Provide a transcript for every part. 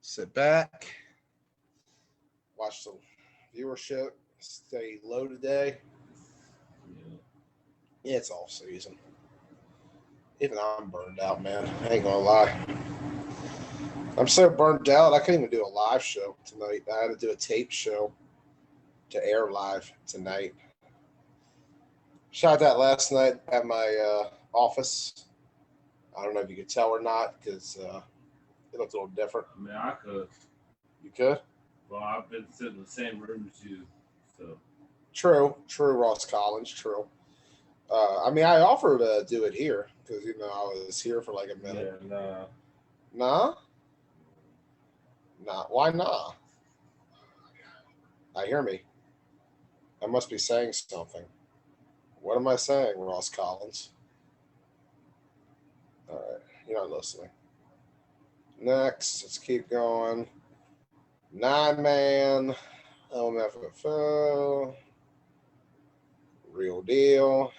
Sit back, watch some viewership, stay low today. Yeah, it's off season. Even I'm burned out, man. I ain't gonna lie. I'm so burned out. I couldn't even do a live show tonight. I had to do a tape show to air live tonight. Shot that last night at my office. I don't know if you could tell or not because it looks a little different. I mean, I could. You could? Well, I've been sitting in the same room as you, so. True, Ross Collins, true. I mean, I offered to do it here because, I was here for like a minute. Yeah, Nah? Nah. Why not? I hear me. I must be saying something. What am I saying, Ross Collins? All right. You're not listening. Next, let's keep going. 9-man. LMFFO. Real deal.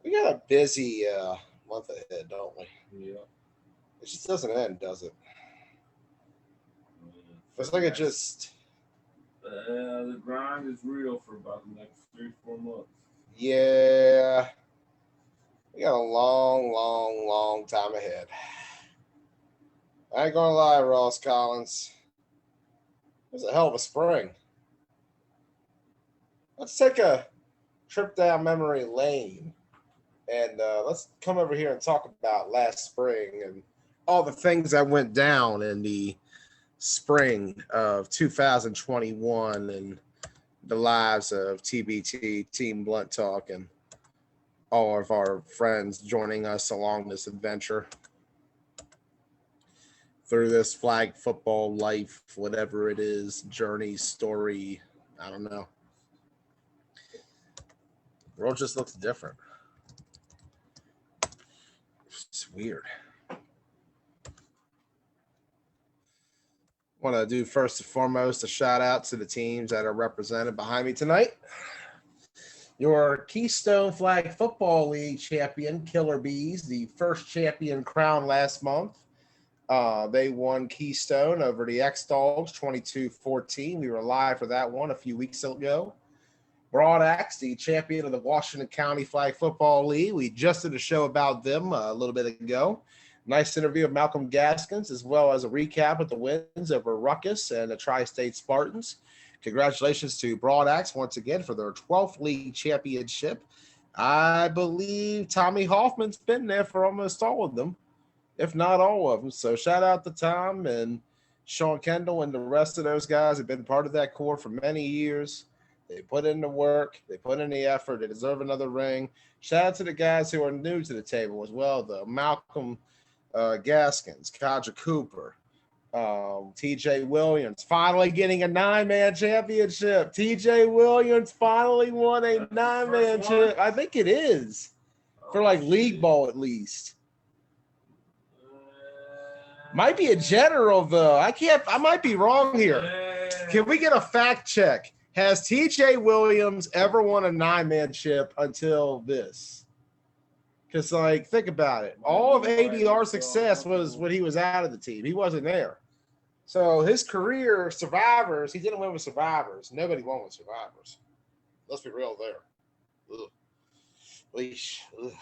We got a busy month ahead, don't we? Yeah. It just doesn't end, does it? It's like it just... the grind is real for about the next 3-4 months. Yeah. We got a long time ahead. I ain't gonna lie, Ross Collins. It was a hell of a spring. Let's take a trip down memory lane. And let's come over here and talk about last spring and all the things that went down in the spring of 2021 and the lives of TBT, Team Blunt Talk, and all of our friends joining us along this adventure through this flag football life, whatever it is, journey, story, I don't know. The world just looks different. It's weird. Want to do first and foremost a shout out to the teams that are represented behind me tonight. Your Keystone Flag Football League champion, Killer Bees, the first champion crowned last month. They won Keystone over the X-Dogs 22-14. We were live for that one a few weeks ago. Broad Axe, the champion of the Washington County Flag Football League. We just did a show about them a little bit ago. Nice interview of Malcolm Gaskins, as well as a recap of the wins over Ruckus and the Tri-State Spartans. Congratulations to Broad Axe once again for their 12th league championship. I believe Tommy Hoffman's been there for almost all of them, if not all of them. So shout out to Tom and Sean Kendall and the rest of those guys have been part of that core for many years. They put in the work. They put in the effort. They deserve another ring. Shout out to the guys who are new to the table as well, though. Malcolm Gaskins, Kadra Cooper, TJ Williams, finally getting a 9-man championship. TJ Williams finally won a 9-man championship. I think it is. For like league ball at least. Might be a general, though. I might be wrong here. Can we get a fact check? Has TJ Williams ever won a 9-man chip until this? Because, think about it. All of ADR's success was when he was out of the team. He wasn't there. So his career, Survivors, he didn't win with Survivors. Nobody won with Survivors. Let's be real there. Ugh. Leash. Ugh.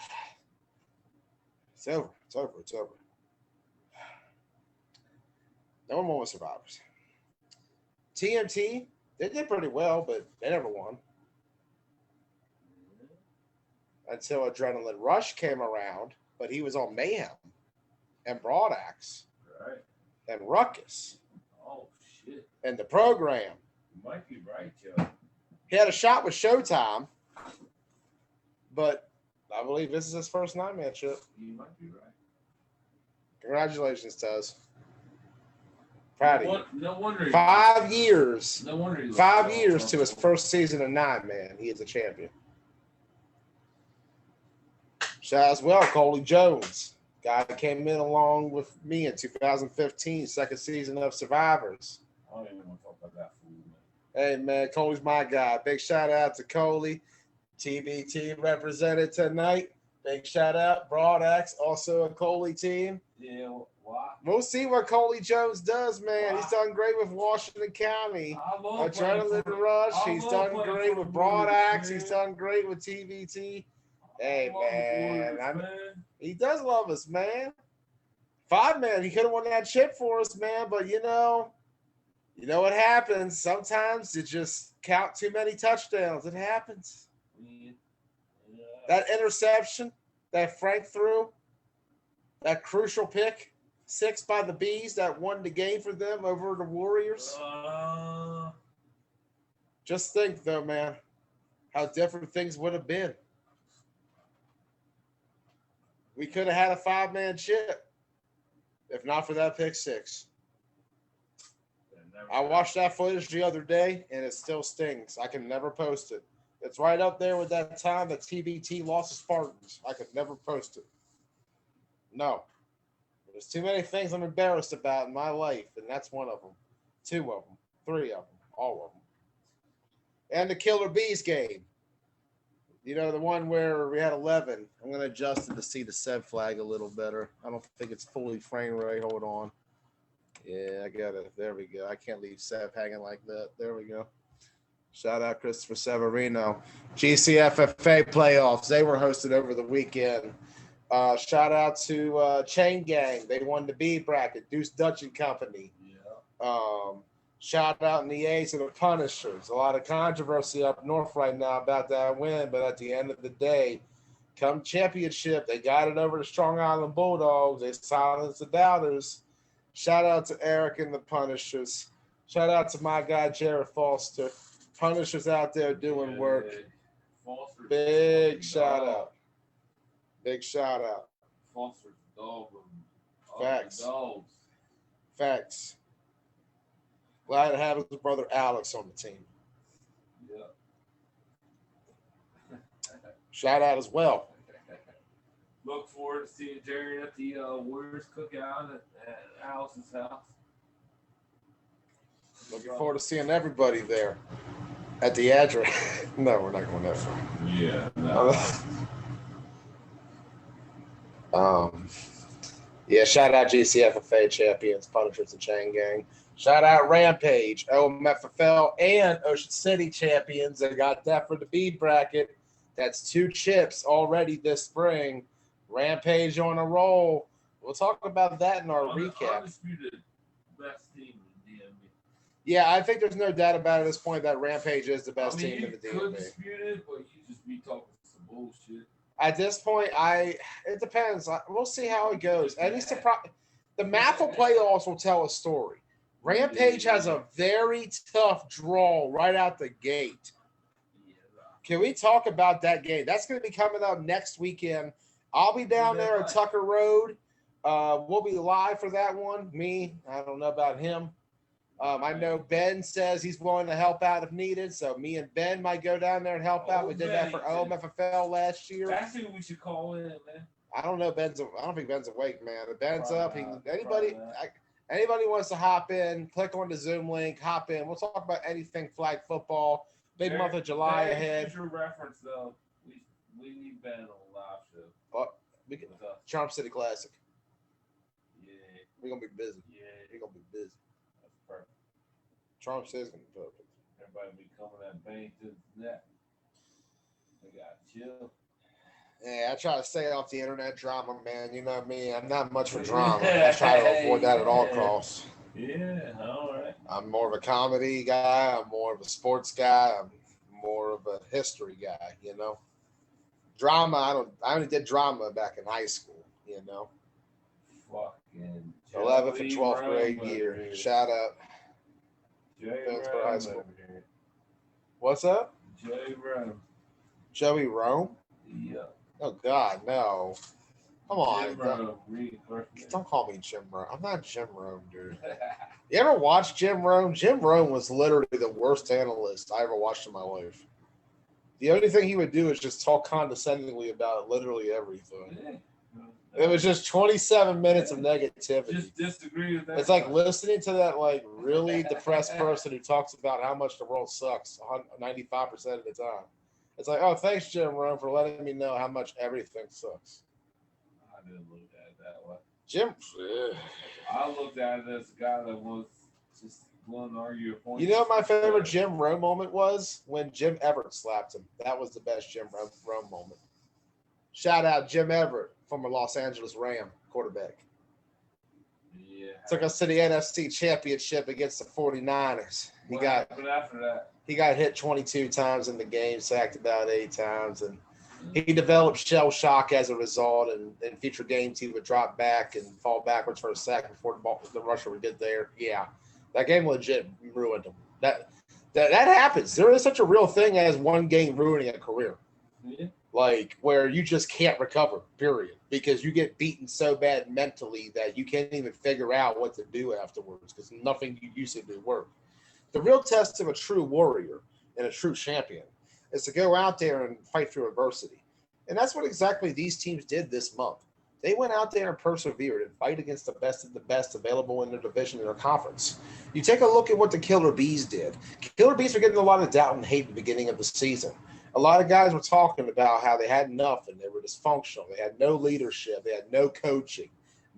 It's over. No one won with Survivors. TMT, they did pretty well, but they never won. Until Adrenaline Rush came around, but he was on Mayhem and Broad Axe. Right. And Ruckus. Oh, shit. And the program. You might be right, Joe. He had a shot with Showtime, but I believe this is his first 9-man chip. You might be right. Congratulations, Tuz. Proud of you. No wonder. 5 years. No wonder. 5 years to his first season of 9-man. He is a champion. Shout out as well, Coley Jones. Guy came in along with me in 2015, second season of Survivors. I don't even want to talk about that fool, man. Hey, man, Coley's my guy. Big shout out to Coley. TBT represented tonight. Big shout out. Broad Axe, also a Coley team. Yeah, What? We'll see what Coley Jones does, man. He's done great with Washington County. I love Adrenaline playing for- Rush. I He's love done playing great for with the Broad Warriors, Axe. man. He's done great with TVT. Hey, I love the man. Warriors, man. He does love us, man. 5-man, he could have won that chip for us, man. But you know what happens. Sometimes you just count too many touchdowns. It happens. Yeah. That interception that Frank threw, that crucial pick, 6 by the Bees that won the game for them over the Warriors. Just think, though, man, how different things would have been. We could have had a 5-man chip if not for that pick 6. I watched that footage the other day, and it still stings. I can never post it. It's right up there with that time that TBT lost the Spartans. I could never post it. No. There's too many things I'm embarrassed about in my life, and that's one of them. 2 of them. 3 of them. All of them. And the Killer Bees game. You know, the one where we had 11. I'm going to adjust it to see the Seb flag a little better. I don't think it's fully frame rate. Hold on. Yeah, I got it. There we go. I can't leave Seb hanging like that. There we go. Shout out Christopher Severino. GCFFA playoffs. They were hosted over the weekend. Shout out to Chain Gang. They won the B bracket. Deuce Dutch and Company. Yeah. Shout out in the A to the Punishers. A lot of controversy up north right now about that win, but at the end of the day, come championship, they got it over the Strong Island Bulldogs. They silenced the doubters. Shout out to Eric and the Punishers. Shout out to my guy Jared Foster. Punishers out there doing work. Foster's Big shout dog. out. Big shout out. Foster's dog. Facts. Dogs. Facts. Glad to have his brother Alex on the team. Yeah. Shout out as well. Look forward to seeing Jerry at the Warriors cookout at Alice's house. Looking forward to seeing everybody there at the address. No, we're not going that far. Yeah. Yeah, shout out GCFFA champions, Punishers and Chain Gang. Shout out Rampage, OMFFL, and Ocean City champions. They got that for the B bracket. That's 2 chips already this spring. Rampage on a roll. We'll talk about that in our recap. Undisputed best team in the DMV. Yeah, I think there's no doubt about it at this point that Rampage is the best team in the You could DMV. dispute it, but you just be talking some bullshit. At this point, it depends. We'll see how it goes. Any surprise? The MAFL playoffs will tell a story. Rampage has a very tough draw right out the gate. Can we talk about that game? That's going to be coming up next weekend. I'll be down there at Tucker Road. We'll be live for that one. Me, I don't know about him. I know Ben says he's willing to help out if needed, so me and Ben might go down there and help out. We did that for OMFFL last year. That's who we should call in, man. I don't know. I don't think Ben's awake, man. If Ben's up, Probably anybody wants to hop in, click on the Zoom link, hop in. We'll talk about anything flag football. Big month of July ahead. Future reference though, we need Ben on a live show. But we can Charm City Classic. Yeah, We're gonna be busy. yeah, We're gonna be busy. that's perfect. Charm City's gonna be perfect. Everybody be coming at bang to the net. They got chill. Yeah, I try to stay off the internet drama, man. You know me. I'm not much for drama. I try to avoid that at all costs. Yeah, all right. I'm more of a comedy guy. I'm more of a sports guy. I'm more of a history guy, you know. Drama, I only did drama back in high school, you know. Fucking 11th and Joey 12th Rome grade over year. here. Shout out. Joey Finsboro Rome High School. over here. What's up? Joey Rome. Joey Rome? Yeah. Oh, God, no. Come on. Jim Rome, reinforcement. Don't call me Jim Rome. I'm not Jim Rome, dude. You ever watch Jim Rome? Jim Rome was literally the worst analyst I ever watched in my life. The only thing he would do is just talk condescendingly about literally everything. Yeah. It was just 27 minutes of negativity. Just disagree with that. It's like listening to that like really depressed person who talks about how much the world sucks 95% of the time. It's like, oh, thanks, Jim Rome, for letting me know how much everything sucks. I didn't look at it that way. Jim. I looked at it as a guy that was just willing to argue a point. You know what my favorite Jim Rome moment was? When Jim Everett slapped him. That was the best Jim Rome moment. Shout out Jim Everett, former Los Angeles Ram quarterback. Yeah. Took us to the NFC Championship against the 49ers. What happened after that? He got hit 22 times in the game, sacked about 8 times, and he developed shell shock as a result. And in future games, he would drop back and fall backwards for a sack before the rusher would get there. Yeah, that game legit ruined him. That happens. There is such a real thing as one game ruining a career. Yeah. Like where you just can't recover, period, because you get beaten so bad mentally that you can't even figure out what to do afterwards because nothing you used to do worked. The real test of a true warrior and a true champion is to go out there and fight through adversity. And that's what exactly these teams did this month. They went out there and persevered and fight against the best of the best available in their division and their conference. You take a look at what the Killer Bees did. Killer Bees were getting a lot of doubt and hate at the beginning of the season. A lot of guys were talking about how they had nothing. They were dysfunctional. They had no leadership. They had no coaching.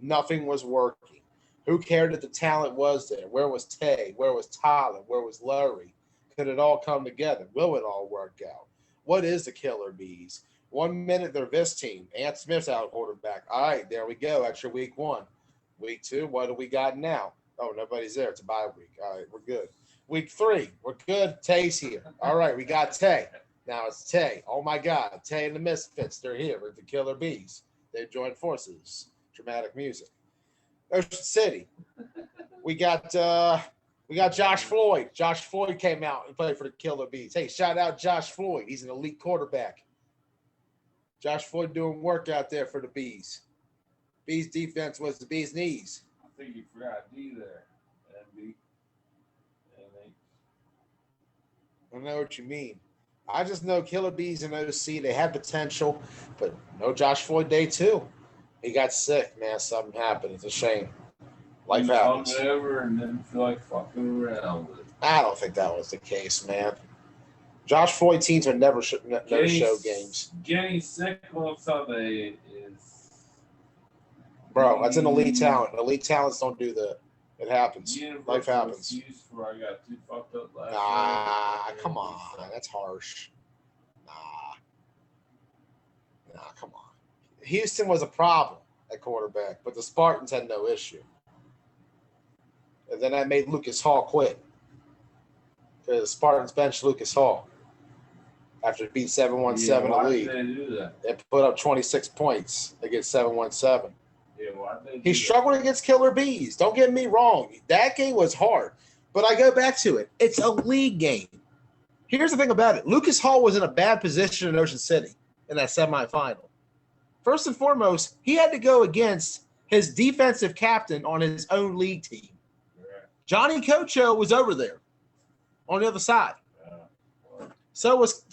Nothing was working. Who cared that the talent was there? Where was Tay? Where was Tyler? Where was Larry? Could it all come together? Will it all work out? What is the Killer Bees? 1 minute they're this team. Ant Smith's out quarterback. All right, there we go. Extra week 1. Week 2, what do we got now? Oh, nobody's there. It's a bye week. All right, we're good. Week 3, we're good. Tay's here. All right, we got Tay. Now it's Tay. Oh, my God. Tay and the Misfits. They're here with the Killer Bees. They've joined forces. Dramatic music. Ocean City. We got Josh Floyd. Josh Floyd came out and played for the Killer Bees. Hey, shout out Josh Floyd. He's an elite quarterback. Josh Floyd doing work out there for the Bees. Bees defense was the Bees' knees. I think you forgot D there. NB. I know what you mean. I just know Killer Bees and OC, they had potential, but no Josh Floyd day 2. He got sick, man. Something happened. It's a shame. Life happens. Over and didn't feel like fucking around with it. I don't think that was the case, man. Josh Floyd teams are never show games. Getting sick on Sunday is... Bro, that's an elite talent. Elite talents don't do that. It happens. Life happens. Where I got too fucked up last Nah, come on. That's harsh. Nah, come on. Houston was a problem at quarterback, but the Spartans had no issue. And then that made Lucas Hall quit. The Spartans benched Lucas Hall after it beat 7-1-7 in the league. Why did they do that? They put up 26 points against 7-1-7. Yeah, why did they do He struggled against Killer Bees. Don't get me wrong. That game was hard. But I go back to it. It's a league game. Here's the thing about it. Lucas Hall was in a bad position in Ocean City in that semifinal. First and foremost, he had to go against his defensive captain on his own league team. Johnny Cocho was over there on the other side. So was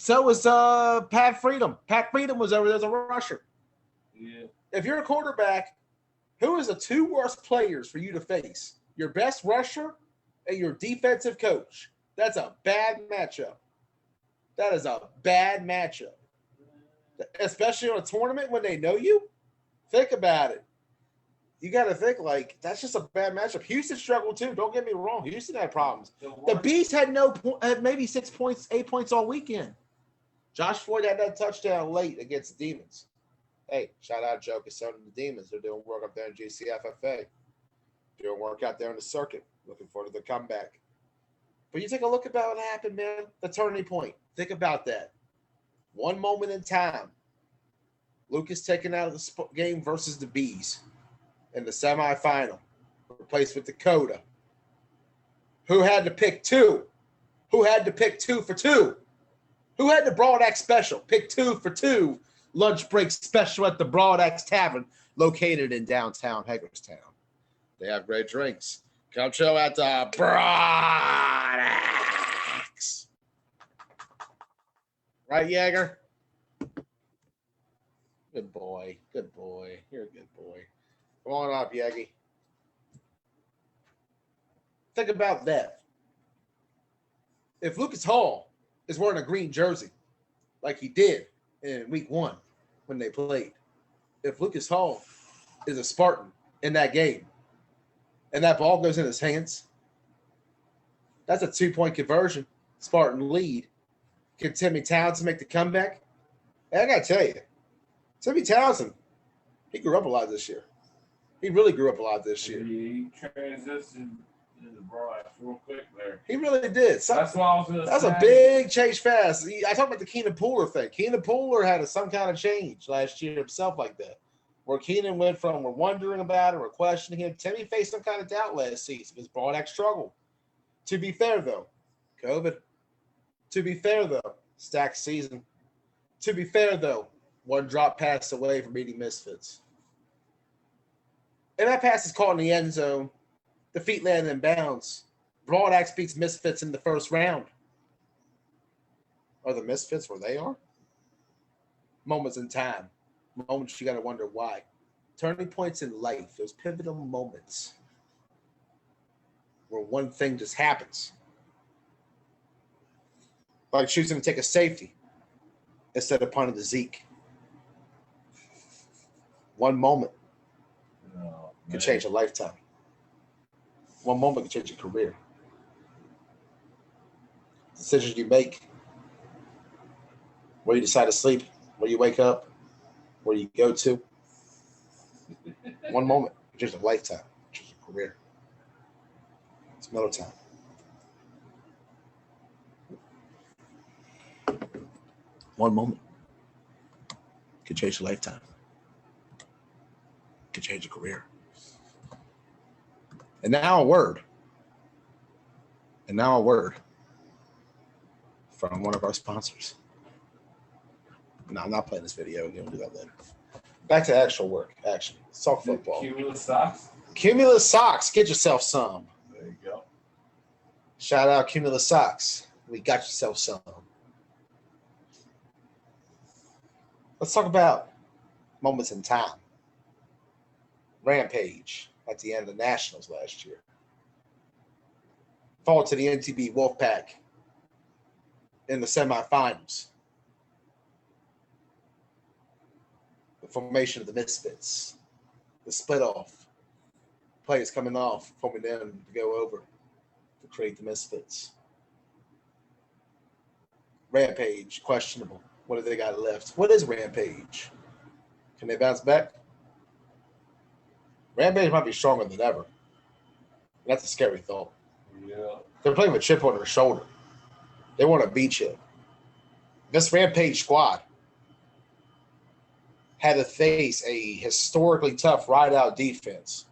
Pat Freedom. Pat Freedom was over there as a rusher. Yeah. If you're a quarterback, who is the 2 worst players for you to face? Your best rusher and your defensive coach. That's a bad matchup. That is a bad matchup. Especially on a tournament when they know you. Think about it. You got to think like that's just a bad matchup. Houston struggled too. Don't get me wrong. Houston had problems. The Bees had had maybe 6 points, 8 points all weekend. Josh Floyd had that touchdown late against the Demons. Hey, shout out Joe Casone and the Demons. They're doing work up there in GCFFA. Doing work out there in the circuit. Looking forward to the comeback. But you take a look about what happened, man. The turning point. Think about that. One moment in time. Lucas taken out of the game versus the Bees in the semifinal. Replaced with Dakota. Who had to pick 2? Who had to pick 2 for 2? Who had the Broad Axe special? Pick 2 for 2. Lunch break special at the Broad Axe Tavern located in downtown Hagerstown. They have great drinks. Come chill at the Broad Axe. Right, Jaeger? Good boy. Good boy. You're a good boy. Come on up, Yagi. Think about that. If Lucas Hall is wearing a green jersey like he did in week 1 when they played, if Lucas Hall is a Spartan in that game, and that ball goes in his hands. That's a 2-point conversion. Spartan lead. Can Timmy Townsend make the comeback? Hey, I got to tell you, Timmy Townsend, he grew up a lot this year. He really grew up a lot this year. He transitioned into broadcast real quick there. He really did. That's what I was going to say. That's a big change fast. I talk about the Keenan Pooler thing. Keenan Pooler had some kind of change last year himself like that, where Keenan went from we're wondering about it, we're questioning him. Timmy faced some kind of doubt last season. His broad struggle. To be fair, though, COVID. To be fair, though, stacked season. To be fair, though, one drop pass away from beating Misfits. And that pass is caught in the end zone. The feet land in bounds. Broad Axe beats Misfits in the first round. Are the Misfits where they are? Moments in time. Moments you got to wonder why. Turning points in life. Those pivotal moments where one thing just happens. Like choosing to take a safety instead of punting to Zeke. One moment could change a lifetime. One moment could change your career. Decisions you make, where you decide to sleep, where you wake up, where you go to. One moment could change a lifetime, change your career. It's middle time. One moment could change your lifetime. Could change your career. And now a word from one of our sponsors. No, I'm not playing this video. We'll do that later. Back to actual work. Action. Let's talk football. Cumulus socks. Cumulus socks. Get yourself some. There you go. Shout out Cumulus socks. We got yourself some. Let's talk about moments in time. Rampage at the end of the Nationals last year. Fall to the NTB Wolfpack in the semifinals. The formation of the Misfits. The split off. Players coming off, forming in to go over to create the Misfits. Rampage, questionable. What have they got left? What is Rampage? Can they bounce back? Rampage might be stronger than ever. That's a scary thought. Yeah. They're playing with a chip on their shoulder. They want to beat you. This Rampage squad had to face a historically tough ride-out defense.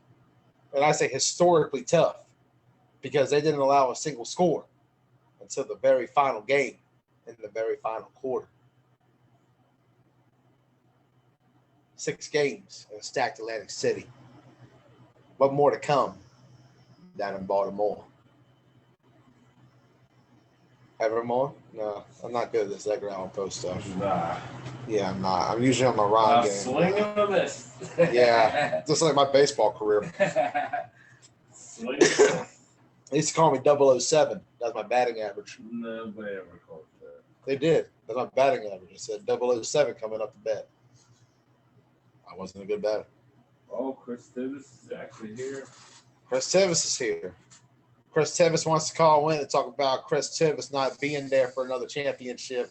And I say historically tough because they didn't allow a single score until the very final game in the very final quarter. 6 games in stacked Atlantic City. But more to come down in Baltimore. Evermore? No, I'm not good at this Edgar Allan Poe stuff. Nah. Yeah, I'm not. I'm usually on my Ron game. Swing and a miss. Yeah, just like my baseball career. Swing and a miss. They used to call me 007. That's my batting average. Nobody ever called that. They did. That's my batting average. It said 007 coming up to bat. I wasn't a good batter. Oh, Chris Davis is actually here. Chris Tevis is here. Chris Tevis wants to call in and talk about Chris Tevis not being there for another championship.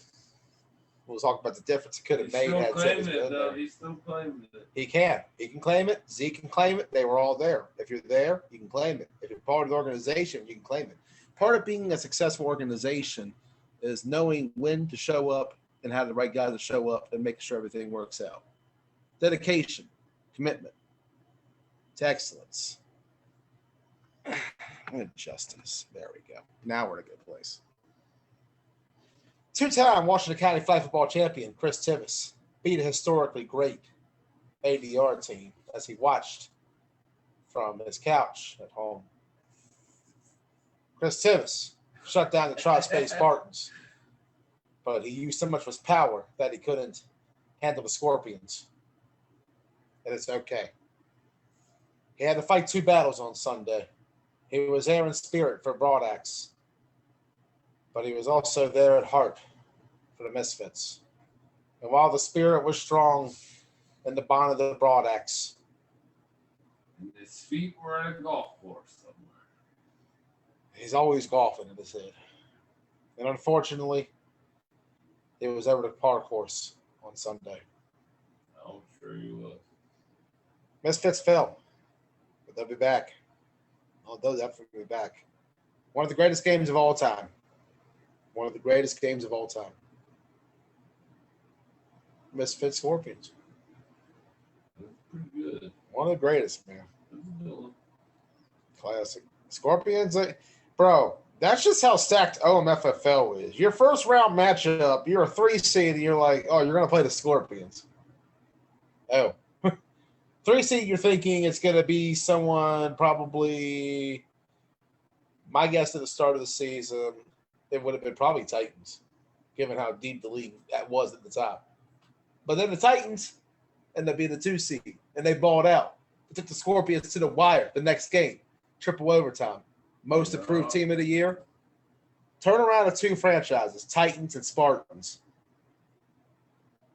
We'll talk about the difference it could have made had Tevis been there. He's still claiming it. He can. He can claim it. Zeke can claim it. They were all there. If you're there, you can claim it. If you're part of the organization, you can claim it. Part of being a successful organization is knowing when to show up and have the right guys to show up and making sure everything works out. Dedication, commitment to excellence. Justice. There we go. Now we're in a good place. 2-time Washington County flag football champion Chris Tevis beat a historically great ADR team as he watched from his couch at home. Chris Tevis shut down the Tri-State Spartans, but he used so much of his power that he couldn't handle the Scorpions. And it's okay. He had to fight 2 battles on Sunday. He was there in spirit for Broad Axe, but he was also there at heart for the Misfits. And while the spirit was strong in the bond of the Broad Axe, And his feet were at a golf course somewhere. He's always golfing in his head. And unfortunately, it was over the par course on Sunday. I'm sure he was. Misfits fell, but they'll be back. Oh, they'll definitely be back. One of the greatest games of all time. One of the greatest games of all time. Misfits Scorpions. That's pretty good. One of the greatest, man. That's a good one. Classic. Scorpions, bro, that's just how stacked OMFFL is. Your first round matchup, you're a 3 seed, and you're like, oh, you're going to play the Scorpions. Oh. 3 seed, you're thinking it's going to be someone probably, my guess at the start of the season, it would have been probably Titans, given how deep the league that was at the top. But then the Titans ended up being the 2 seed, and they balled out. They took the Scorpions to the wire the next game, triple overtime. Most improved team of the year. Turnaround of 2 franchises, Titans and Spartans.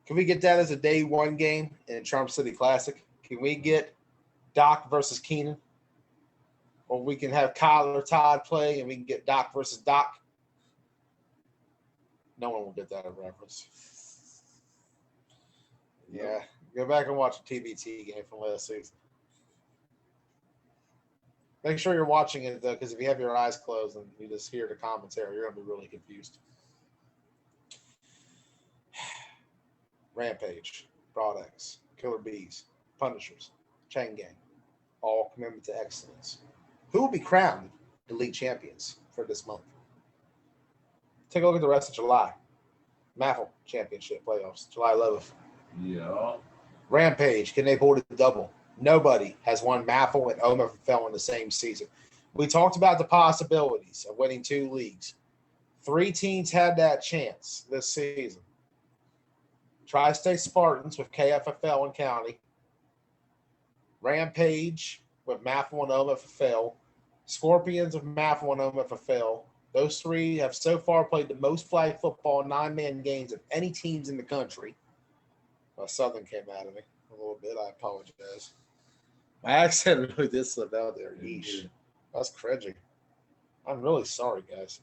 Can we get that as a day 1 game in Charm City Classic? Can we get Doc versus Keenan? Or we can have Kyle or Todd play and we can get Doc versus Doc? No one will get that reference. Yeah. Go back and watch a TBT game from last season. Make sure you're watching it, though, because if you have your eyes closed and you just hear the commentary, you're going to be really confused. Rampage, Broad X, Killer Bees, Punishers, Chain Gang, all commitment to excellence. Who will be crowned the league champions for this month? Take a look at the rest of July. MAFL Championship playoffs, July 11th. Yeah. Rampage, can they hold it double? Nobody has won MAFL and OMFL in the same season. We talked about the possibilities of winning 2 leagues. 3 teams had that chance this season. Tri-State Spartans with KFFL and County. Rampage with MAFL and OMFL. Scorpions of MAFL and OMFL. Those 3 have so far played the most flag football 9-man games of any teams in the country. Well, Southern came out of me a little bit. I apologize. My accent really did slip out there. Yeesh. That's cringy. I'm really sorry, guys.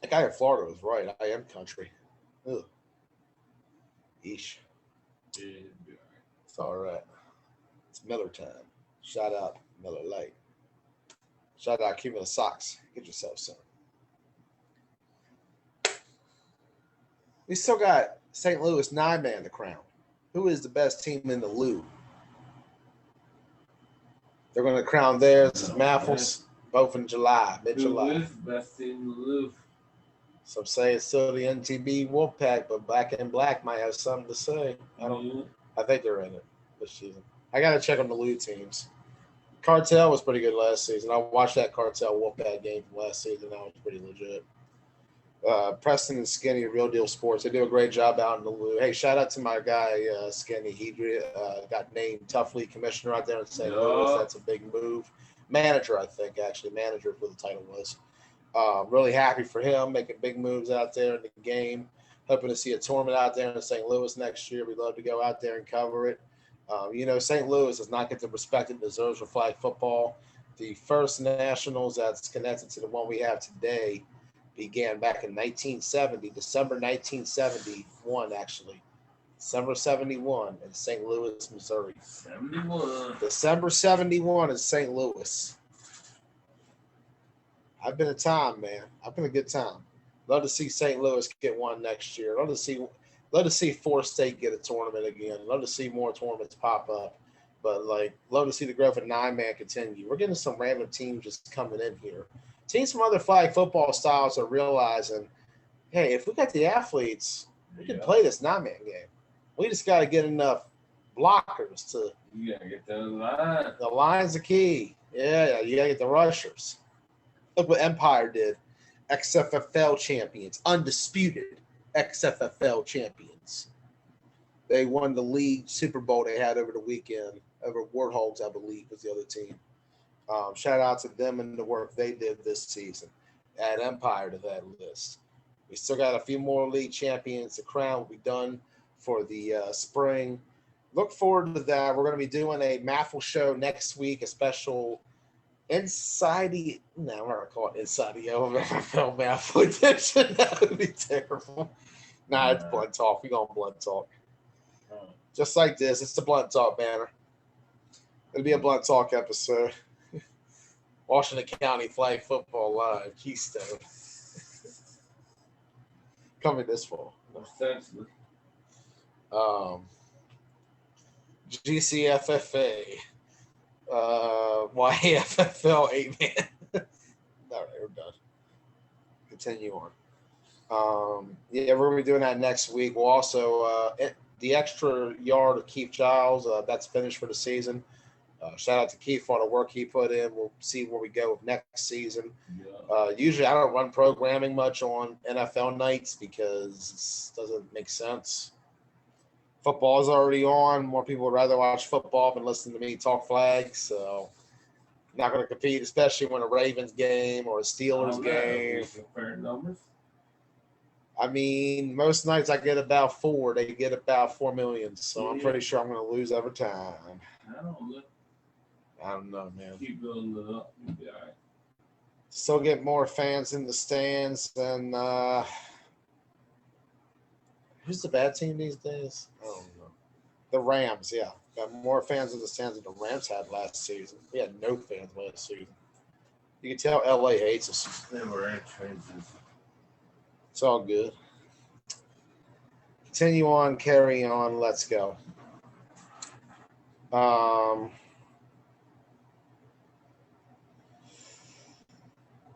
That guy in Florida was right. I am country. Ugh. Yeesh. It's all right. It's Miller time. Shout out Miller Lite. Shout out Cumulus Socks. Get yourself some. We still got St. Louis 9-man to crown. Who is the best team in the Lou? They're going to crown theirs. MAFLs, both in July, mid-July. Who is the best team in the Louvre? Some say it's still the NTB Wolfpack, but Black and Black might have something to say. I think they're in it this season. I got to check on the Lou teams. Cartel was pretty good last season. I watched that Cartel Wolfpack game from last season. That was pretty legit. Preston and Skinny, Real Deal Sports. They do a great job out in the Lou. Hey, shout out to my guy, Skinny. He got named Tough League Commissioner out there in St. Louis. That's a big move. Manager, I think, actually. Manager is what the title was. Really happy for him, making big moves out there in the game. Hoping to see a tournament out there in St. Louis next year. We'd love to go out there and cover it. St. Louis does not get the respect it deserves for flag football. The first nationals that's connected to the one we have today began back in 1970, December 1971, actually. December 71 in St. Louis, Missouri. 71. December 71 in St. Louis. I've been a time, man. I've been a good time. Love to see St. Louis get one next year. Love to see Forest State get a tournament again. Love to see more tournaments pop up. But, love to see the growth of 9-man continue. We're getting some random teams just coming in here. Teams from other flag football styles are realizing, hey, if we got the athletes, we can play this 9-man game. We just got to get enough blockers to. You got to get those lines. The line's the key. Yeah, you got to get the rushers. Look what Empire did. XFFL champions, undisputed XFFL champions. They won the league Super Bowl they had over the weekend over Warthogs, I believe, was the other team. Shout out to them and the work they did this season. Add Empire to that list. We still got a few more league champions. The crown will be done for the spring. look forward to that. We're going to be doing a Maffle show next week, a special inside the no, we're going to call it inside the NFL Maffle edition. That would be terrible. Nah, it's blunt talk. We going blunt talk. Just like this. It's the blunt talk banner. It'll be a blunt talk episode. Washington County Flag Football Live, Keystone. Coming this fall. Essentially. GCFFA, YAFFL 8-man. All right, we're done. Continue on. Yeah, we're going to be doing that next week. We'll also, the extra yard of Keith Giles, that's finished for the season. Shout out to Keith for all the work he put in. We'll see where we go with next season. Yeah. Usually I don't run programming much on NFL nights because it doesn't make sense. Football is already on. More people would rather watch football than listen to me talk flags. So not going to compete, especially when a Ravens game or a Steelers game. Comparing numbers. I mean, most nights I get about 4. They get about 4 million. So I'm pretty sure I'm going to lose every time. I don't know, man. Keep building it up. You'll be all right. Still get more fans in the stands than who's the bad team these days? I don't know. The Rams, yeah. Got more fans in the stands than the Rams had last season. We had no fans last season. You can tell LA hates us. They were in trenches. It's all good. Continue on, carry on, let's go.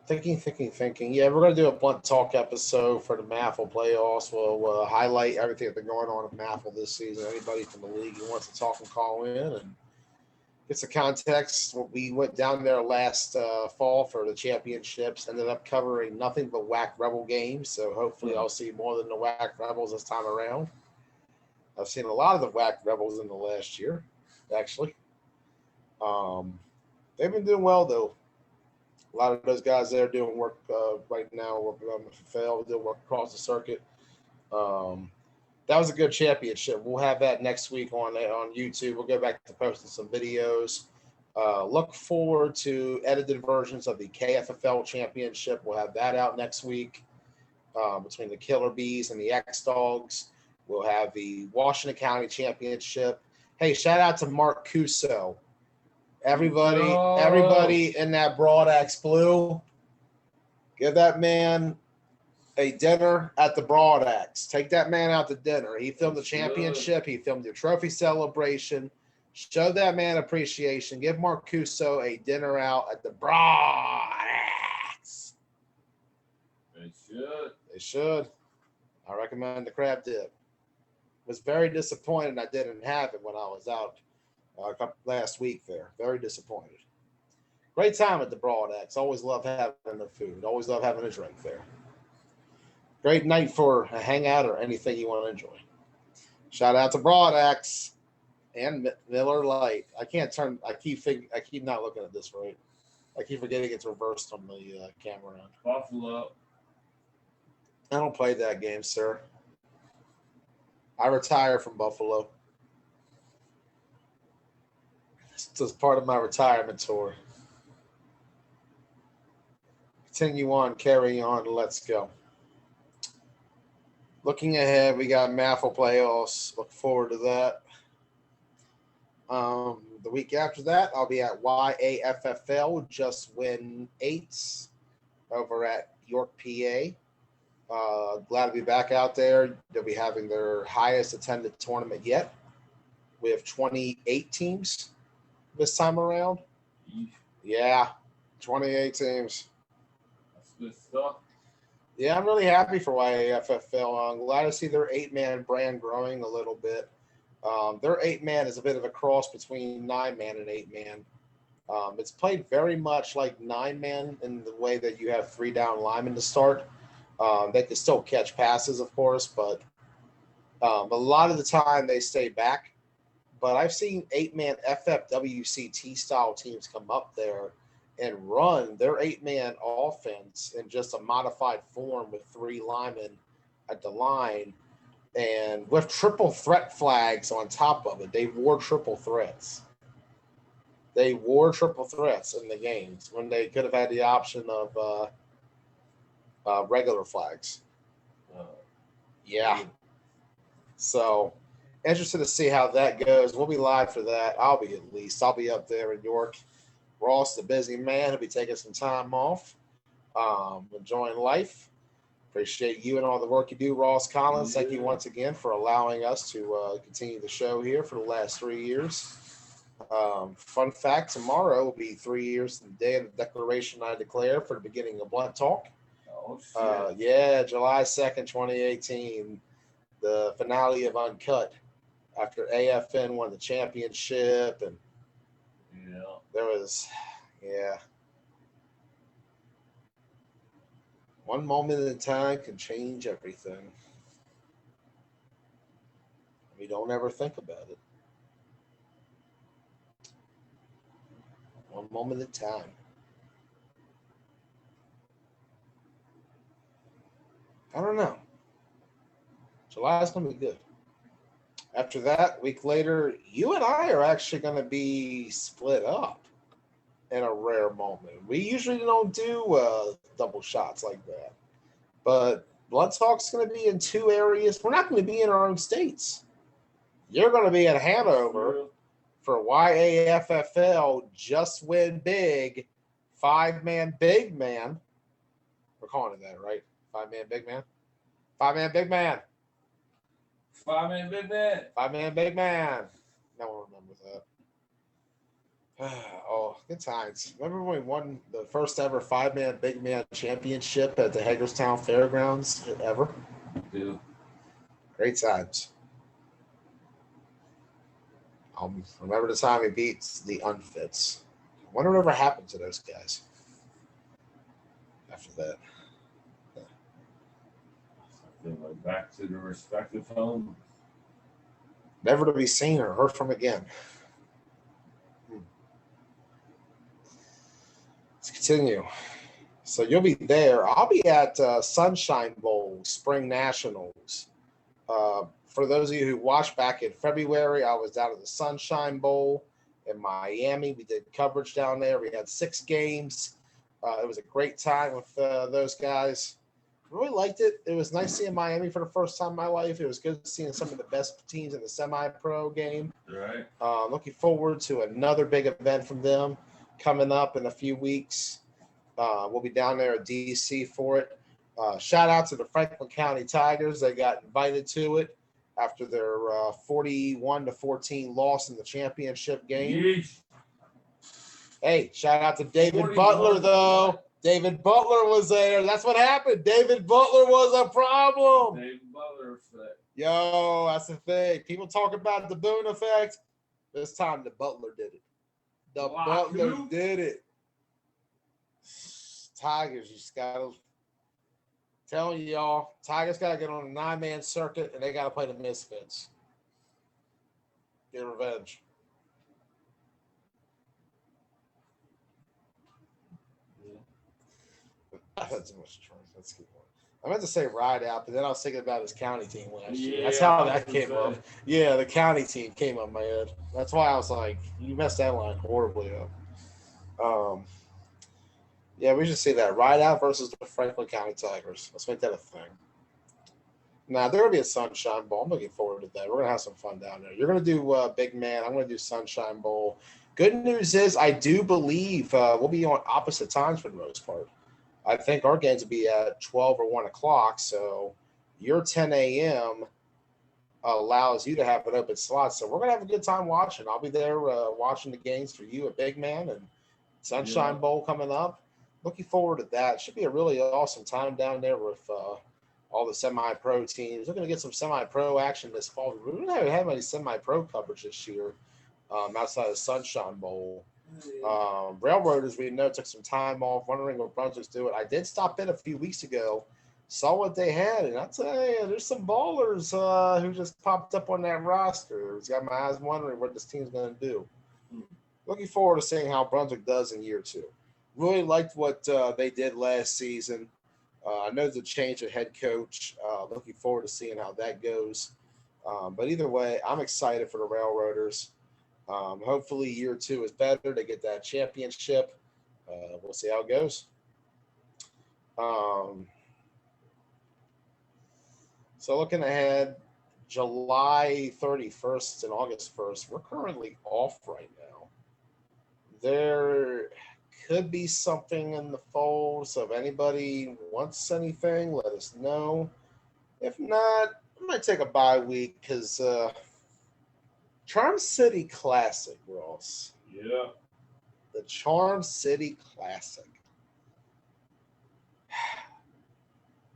Thinking. Yeah, we're going to do a blunt talk episode for the Maffle playoffs. We'll highlight everything that's been going on in Maffle this season. Anybody from the league who wants to talk and call in and get some context. We went down there last fall for the championships, ended up covering nothing but WAC Rebel games. So hopefully I'll see more than the WAC Rebels this time around. I've seen a lot of the WAC Rebels in the last year, actually. They've been doing well, though. A lot of those guys there doing work right now, working on the FFL, doing work across the circuit. That was a good championship. We'll have that next week on YouTube. We'll go back to posting some videos. Look forward to edited versions of the KFFL championship. We'll have that out next week between the Killer Bees and the X Dogs. We'll have the Washington County championship. Hey, shout out to Mark Cuso. Everybody in that Broad Axe Blue, give that man a dinner at the Broad Axe. Take that man out to dinner. He filmed the championship. He filmed your trophy celebration. Show that man appreciation. Give Mark Cuso a dinner out at the Broad Axe. They should. I recommend the crab dip. Was very disappointed I didn't have it when I was out last week there. Very disappointed. Great time at the Broad Axe. Always love having the food. Always love having a drink there. Great night for a hangout or anything you want to enjoy. Shout out to Broad Axe and Miller Lite. I keep not looking at this right. I keep forgetting it's reversed on the camera. Buffalo. I don't play that game, sir. I retire from Buffalo. It's part of my retirement tour. Continue on, carry on, let's go. Looking ahead, we got Maffle playoffs. Look forward to that. The week after that, I'll be at YAFFL, Just Win 8s over at York, PA. Glad to be back out there. They'll be having their highest attended tournament yet. We have 28 teams this time around. Yeah, 28 teams. That's good stuff. Yeah, I'm really happy for YAFFL. I'm glad to see their 8-man brand growing a little bit. Their 8-man is a bit of a cross between 9-man and 8-man. It's played very much like 9-man in the way that you have 3 down linemen to start. They can still catch passes, of course, but a lot of the time they stay back. But I've seen 8-man FFWCT style teams come up there and run their 8-man offense in just a modified form with 3 linemen at the line. and with triple threat flags on top of it. They wore triple threats. They wore triple threats in the games when they could have had the option of regular flags. Yeah. So interested to see how that goes. We'll be live for that. I'll be up there in York. Ross, the busy man, will be taking some time off, enjoying life. Appreciate you and all the work you do, Ross Collins. Thank you once again for allowing us to continue the show here for the last 3 years. Fun fact, tomorrow will be 3 years to the day of the declaration I declare for the beginning of Blunt Talk. Oh, shit. Yeah, July 2nd, 2018, the finale of Uncut after AFN won the championship. And there was, one moment in time can change everything. We don't ever think about it. One moment in time. I don't know. July is going to be good. After that, a week later, you and I are actually going to be split up in a rare moment. We usually don't do double shots like that. But Blood Talk's going to be in 2 areas. We're not going to be in our own states. You're going to be in Hanover for YAFFL Just Win Big, 5-man big man. We're calling it that, right? 5-man big man? 5-man big man. 5-man big man. 5-man big man. No one remembers that. Oh, good times. Remember when we won the first ever 5-man big man championship at the Hagerstown Fairgrounds ever? Yeah. Great times. Remember the time he beats the Unfits. I wonder whatever happened to those guys after that. They went back to their respective homes. Never to be seen or heard from again. Let's continue. So you'll be there. I'll be at Sunshine Bowl Spring Nationals. For those of you who watched back in February, I was down at the Sunshine Bowl in Miami. We did coverage down there. We had 6 games. It was a great time with those guys. Really liked it. It was nice seeing Miami for the first time in my life. It was good seeing some of the best teams in the semi-pro game. Right. Looking forward to another big event from them coming up in a few weeks. We'll be down there at DC for it. Shout out to the Franklin County Tigers. They got invited to it after their 41-14 loss in the championship game. Yeesh. Hey, shout out to David 41. Butler, though. David Butler was there. That's what happened. David Butler was a problem. David Butler effect. Yo, that's the thing. People talk about the Boone effect. This time the Butler did it. The Butler did it. Tigers, you just got to telling y'all, Tigers got to get on a 9-man circuit and they got to play the Misfits. Get revenge. I had too much choice. Let's keep going. I meant to say ride out, but then I was thinking about his county team last year. That's how that came up. Yeah, the county team came up my head. That's why I was like, you messed that line horribly up. Yeah, we should see that. Ride out versus the Franklin County Tigers. Let's make that a thing. Now, there will be a Sunshine Bowl. I'm looking forward to that. We're going to have some fun down there. You're going to do Big Man. I'm going to do Sunshine Bowl. Good news is I do believe we'll be on opposite times for the most part. I think our games will be at 12 or 1 o'clock, so your 10 a.m. allows you to have an open slot. So we're going to have a good time watching. I'll be there watching the games for you at Big Man and Sunshine Bowl coming up. Looking forward to that. Should be a really awesome time down there with all the semi-pro teams. We're going to get some semi-pro action this fall. We really haven't had any semi-pro coverage this year outside of Sunshine Bowl. Railroaders, we know, took some time off, wondering what Brunswick's doing. I did stop in a few weeks ago, saw what they had, and I'll tell you, there's some ballers who just popped up on that roster. It's got my eyes wondering what this team's going to do. Looking forward to seeing how Brunswick does in year 2. Really liked what they did last season. I know there's a change of head coach. Looking forward to seeing how that goes. But either way, I'm excited for the Railroaders. Hopefully, year two is better. They get that championship. We'll see how it goes. Um, so, looking ahead, July 31st and August 1st, we're currently off right now. There could be something in the fold. So, if anybody wants anything, let us know. If not, I might take a bye week because Charm City Classic, Ross. Yeah. The Charm City Classic.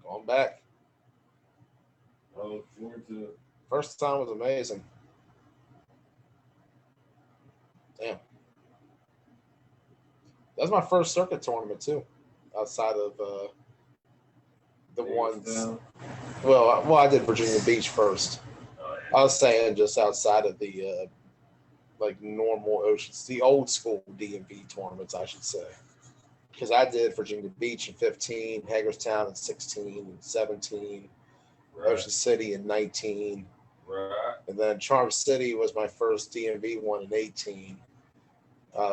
Going back. I look forward to it. First time was amazing. Damn. That was my first circuit tournament too, outside of the ones. Down. Well, I did Virginia Beach first. Oh, I was saying just outside of the like normal oceans, the old school DMV tournaments, I should say. Because I did Virginia Beach in 15, Hagerstown in 16, and 17, right. Ocean City in 19, Right. and then Charm City was my first DMV one in 18.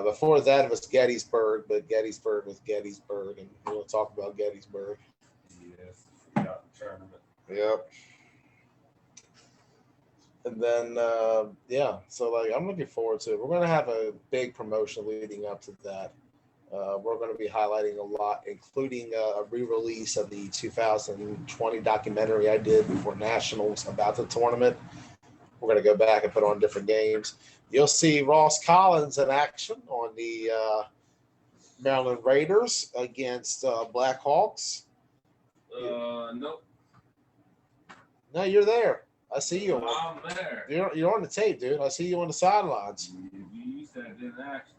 Before that, it was Gettysburg, but Gettysburg was Gettysburg, and we'll talk about Gettysburg. Yes. Forgotten tournament. Yep. And then, yeah, so like I'm looking forward to it. We're going to have a big promotion leading up to that. We're going to be highlighting a lot, including a re-release of the 2020 documentary I did before Nationals about the tournament. We're going to go back and put on different games. You'll see Ross Collins in action on the Maryland Raiders against Black Hawks. Nope. No, you're there. I see you. I'm there. You're on the tape, dude. I see you on the sidelines. You said in action.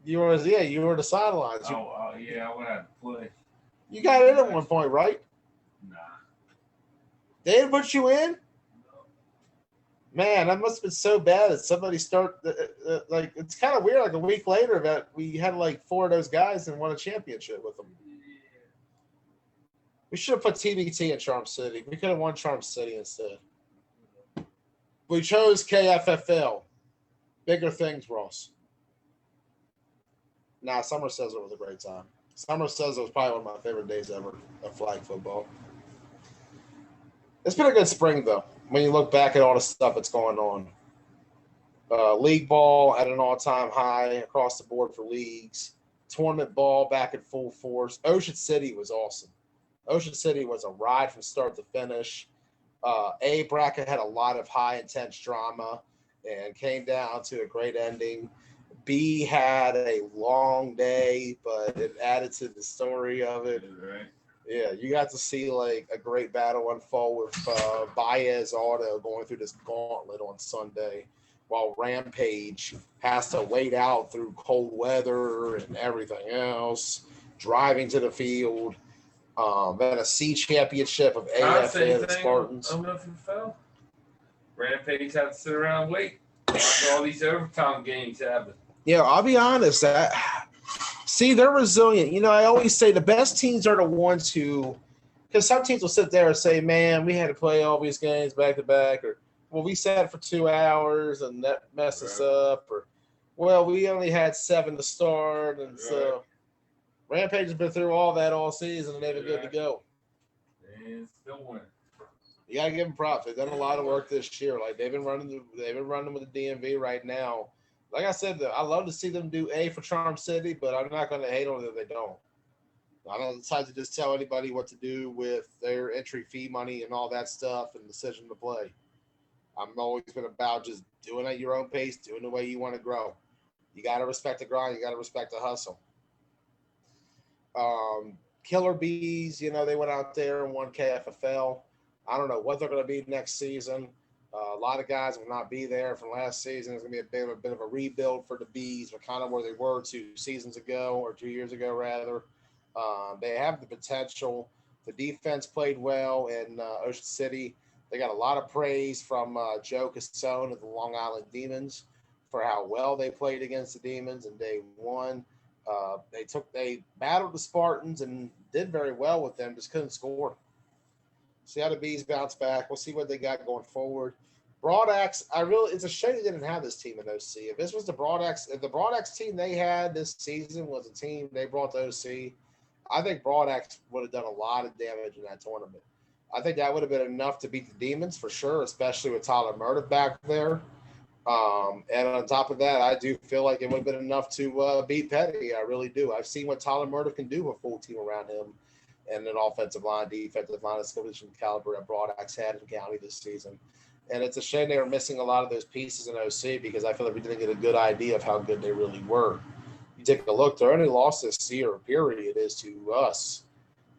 You were on the sidelines. Yeah, I would have to play. You got in at one point, right? Nah. They didn't put you in? No. Man, that must have been so bad that somebody like it's kind of weird. Like a week later, that we had like 4 of those guys and won a championship with them. We should have put TBT in Charm City. We could have won Charm City instead. We chose KFFL. Bigger things, Ross. Nah, Summer says it was a great time. Summer says it was probably one of my favorite days ever of flag football. It's been a good spring, though, when you look back at all the stuff that's going on. League ball at an all-time high across the board for leagues. Tournament ball back in full force. Ocean City was awesome. Ocean City was a ride from start to finish. A bracket had a lot of high intense drama and came down to a great ending. B had a long day, but it added to the story of it. Right. Yeah, you got to see like a great battle unfold with Baez Auto going through this gauntlet on Sunday, while Rampage has to wait out through cold weather and everything else, driving to the field. Then a C championship of AFN and Spartans. I'm not fell. Rampage had to sit around and wait. Watch all these overtime games happen. Yeah, I'll be honest. See, they're resilient. You know, I always say the best teams are the ones who, because some teams will sit there and say, man, we had to play all these games back to back, or, well, we sat for 2 hours and that messed us up, or, well, we only had 7 to start. And so Rampage has been through all that all season and they've been good to go. And still winning. You got to give them props. They've done a lot of work this year. Like they've been running with the DMV right now. Like I said, I love to see them do A for Charm City, but I'm not going to hate on them if they don't. I don't decide to just tell anybody what to do with their entry fee money and all that stuff and decision to play. I'm always been about just doing at your own pace, doing the way you want to grow. You got to respect the grind. You got to respect the hustle. Killer Bees, you know, they went out there and won KFFL. I don't know what they're going to be next season. A lot of guys will not be there from last season. It's going to be a bit of a rebuild for the Bees, but kind of where they were 2 seasons ago or 2 years ago, rather. They have the potential. The defense played well in Ocean City. They got a lot of praise from Joe Cassone of the Long Island Demons for how well they played against the Demons in day 1. They battled the Spartans and did very well with them, just couldn't score. See how the Bees bounce back. We'll see what they got going forward. Broad Axe, it's a shame they didn't have this team in OC. If this was if the Broad Axe team they had this season was a team they brought to OC, I think Broad Axe would have done a lot of damage in that tournament. I think that would have been enough to beat the Demons for sure, especially with Tyler Murdoch back there. And on top of that, I do feel like it would have been enough to beat Petty. I really do. I've seen what Tyler Murdoch can do with a full team around him and an offensive line, defensive line, a skill position caliber that Broad Axe had in County this season. And it's a shame they were missing a lot of those pieces in OC because I feel like we didn't get a good idea of how good they really were. You take a look, their only loss this year, period, is to us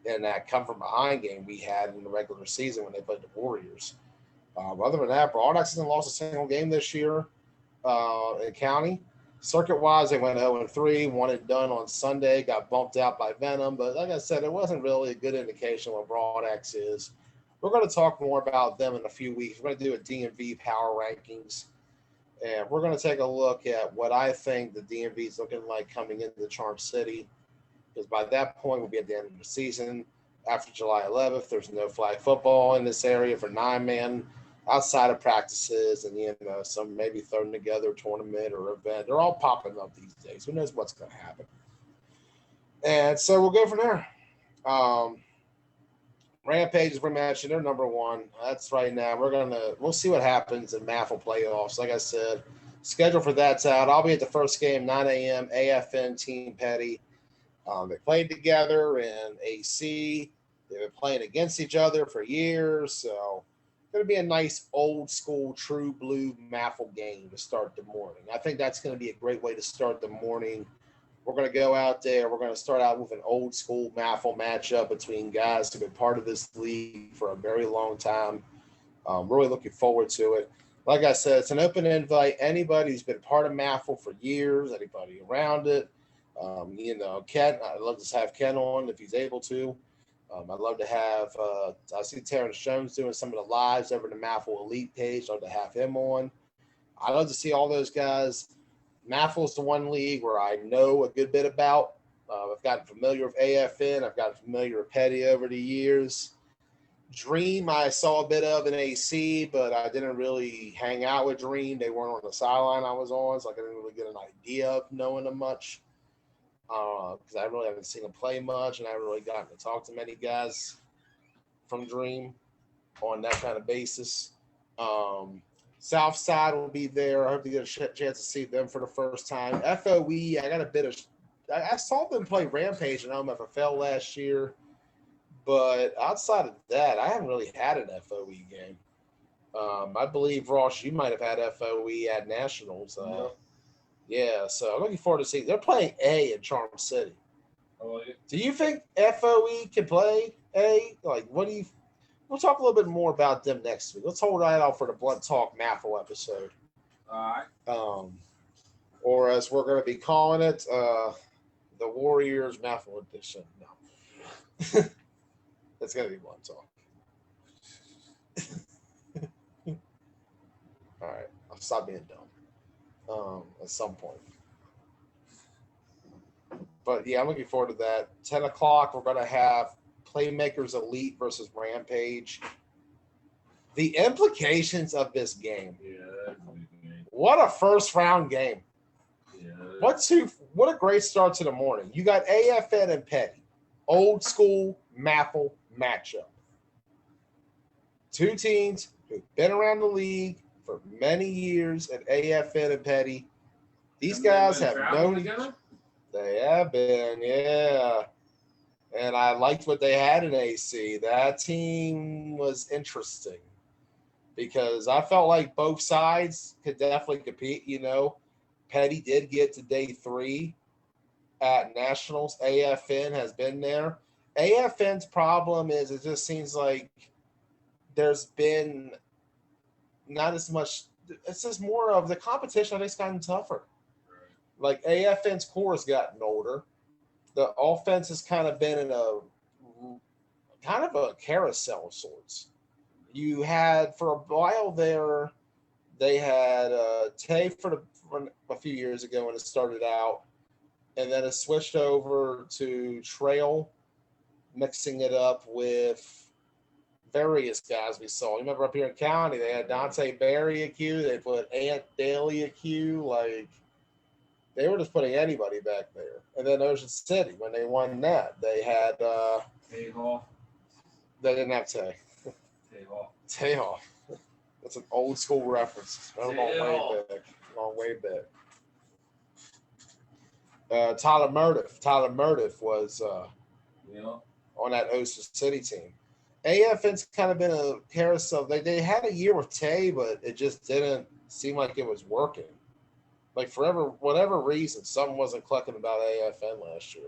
in that come from behind game we had in the regular season when they played the Warriors. Other than that, Broad Axe hasn't lost a single game this year in County. Circuit-wise, they went 0-3, one and done on Sunday, got bumped out by Venom. But like I said, it wasn't really a good indication what Broad Axe is. We're going to talk more about them in a few weeks. We're going to do a DMV power rankings. And we're going to take a look at what I think the DMV is looking like coming into Charm City. Because by that point, we'll be at the end of the season. After July 11th, there's no flag football in this area for 9-man outside of practices and, some maybe thrown together tournament or event. They're all popping up these days. Who knows what's going to happen? And so we'll go from there. Rampage is rematching. They're number one. That's right now. We'll see what happens in MAFL playoffs. Like I said, schedule for that's out. I'll be at the first game, 9 a.m., AFN Team Petty. They played together in AC. They've been playing against each other for years. So it's going to be a nice old school true blue MAFL game to start the morning. I think that's going to be a great way to start the morning. We're going to go out there. We're going to start out with an old school MAFL matchup between guys who've been part of this league for a very long time. Really looking forward to it. Like I said, it's an open invite. Anybody who's been part of MAFL for years, anybody around it. Ken, I'd love to have Ken on if he's able to. I'd love to have, I see Terrence Jones doing some of the lives over the MAFL Elite page. I'd love to have him on. I'd love to see all those guys. MAFL is the one league where I know a good bit about. I've gotten familiar with AFN. I've gotten familiar with Petty over the years. Dream, I saw a bit of in AC, but I didn't really hang out with Dream. They weren't on the sideline I was on, so I didn't really get an idea of knowing them much. Because I really haven't seen them play much, and I haven't really gotten to talk to many guys from Dream on that kind of basis. Southside will be there. I hope to get a chance to see them for the first time. FOE, I saw them play Rampage in OMFFL last year, but outside of that, I haven't really had an FOE game. I believe, Ross, you might have had FOE at Nationals. Yeah, so I'm looking forward to seeing. They're playing A in Charm City. Oh, yeah. Do you think FOE can play A? We'll talk a little bit more about them next week. Let's hold that out for the Blunt Talk MAFL episode. All right. Or as we're going to be calling it, the Warriors MAFL edition. No. It's going to be Blunt Talk. All right. I'll stop being dumb at some point. But, yeah, I'm looking forward to that. 10 o'clock, we're going to have Playmakers Elite versus Rampage. The implications of this game. Yeah, that's a good game. What a first round game. Yeah. What a great start to the morning. You got AFN and Petty. Old school MAFL matchup. Two teams who've been around the league for many years at AFN and Petty. These guys have known each other. They have been, yeah. And I liked what they had in AC. That team was interesting because I felt like both sides could definitely compete. Petty did get to day 3 at Nationals. AFN has been there. AFN's problem is it just seems like there's been not as much. It's just more of the competition. I think it's gotten tougher. Like AFN's core has gotten older. The offense has kind of been in a carousel of sorts. You had for a while there, they had Tay for a few years ago when it started out. and then it switched over to trail, mixing it up with various guys we saw. You remember up here in county, they had Dante Berry at Q, they put Ant Daly at Q, like they were just putting anybody back there. And then Ocean City, when they won that, they had Tay Hall. they didn't have Tay. Tay Hall. Tay Hall. That's an old school reference. Long way back. Long way back. Tyler Murdiff. Tyler Murdiff was on that Ocean City team. AFN's kind of been a carousel. They had a year with Tay, but it just didn't seem like it was working. Like forever, whatever reason, something wasn't clicking about AFN last year.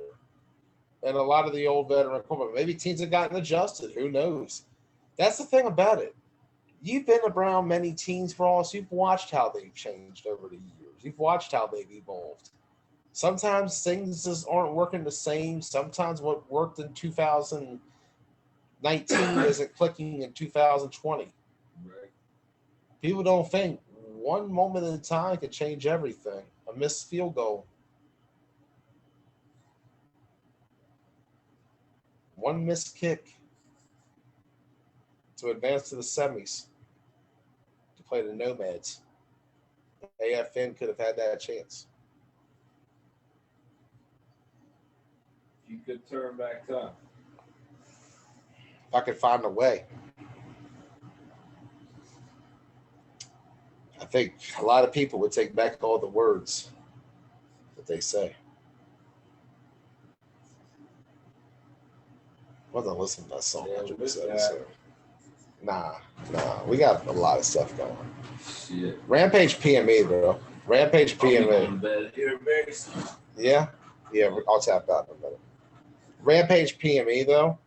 And a lot of the old veteran equipment, maybe teams have gotten adjusted. Who knows? That's the thing about it. You've been around many teams, Ross. You've watched how they've changed over the years. You've watched how they've evolved. Sometimes things just aren't working the same. Sometimes what worked in 2019 isn't clicking in 2020. Right. People don't think one moment in time can change everything. A missed field goal. One missed kick to advance to the semis to play the Nomads. AFN could have had that chance. You could turn back time. If I could find a way. I think a lot of people would take back all the words that they say. Wasn't listening to that song. Yeah, 100%, so. Nah. We got a lot of stuff going. Shit. Rampage PME, bro. Rampage PME. Yeah, I'll tap out in a minute. Rampage PME, though,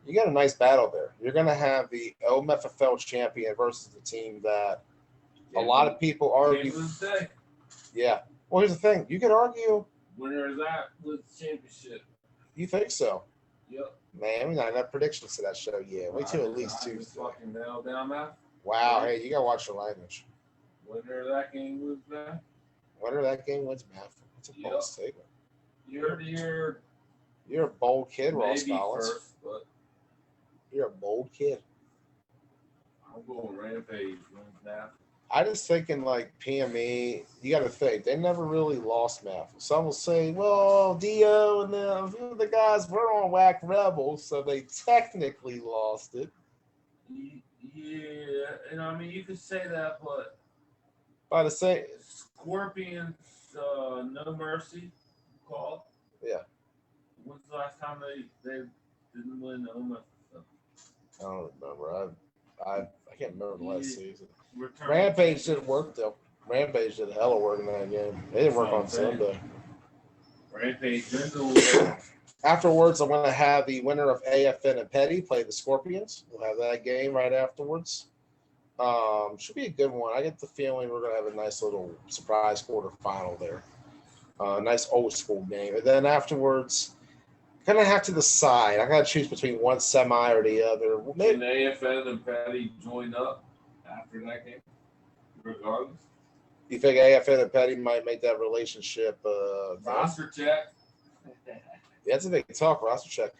you got a nice battle there. You're going to have the OMFFL champion versus the team that a lot of people argue. Yeah. Well, here's the thing. You could argue. Winner of that wins the championship. You think so? Yep. Man, we not enough predictions to that show yet. Wait till at least Tuesday. Fucking nail down that. Wow. Hey, you got to watch the language. Winner of that game wins that. Winner of that game wins math. That's a bold statement. You're a bold kid, Ross maybe Collins. first, but You're a bold kid. I'm going Rampage wins that. I just thinking like PME, you got to think they never really lost math. Some will say, well, Dio and the guys were on Whack Rebels, so they technically lost it. Yeah, and I mean you could say that, but By the same, Scorpions, No Mercy called. Yeah. When's the last time they didn't win the OMA? I don't remember. I can't remember the last season. Return. Rampage did work though. Rampage did a hell of work in that game. They didn't work on Sunday. Rampage. Afterwards, I'm going to have the winner of AFN and Petty play the Scorpions. We'll have that game right afterwards. Should be a good one. I get the feeling we're going to have a nice little surprise quarterfinal there. Nice old school game. And then afterwards, I'm going to have to decide. I got to choose between one semi or the other. Can AFN and Petty join up after that game, regardless? You think AFN and Petty might make that relationship? Roster check. That's a big talk. Roster check.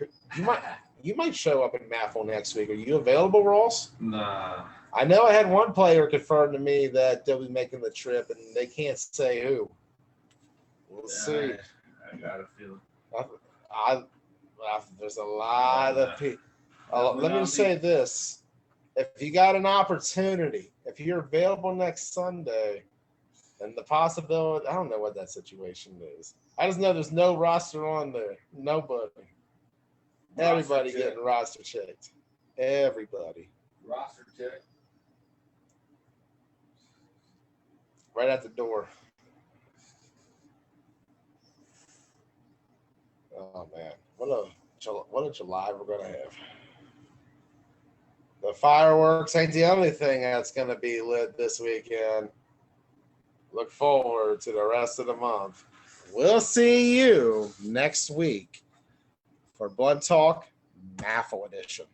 You might show up in Maffle next week. Are you available, Ross? Nah. I know I had one player confirm to me that they'll be making the trip, and they can't say who. We'll see. I got a feeling. There's a lot of people. Let me just say this. If you got an opportunity, if you're available next Sunday, and the possibility, I don't know what that situation is. I just know there's no roster on there. Nobody. Everybody getting roster checked. Everybody. Roster check. Right at the door. Oh man, what a July we're gonna have. The fireworks ain't the only thing that's gonna be lit this weekend. Look forward to the rest of the month. We'll see you next week for Blood Talk Maffle Edition.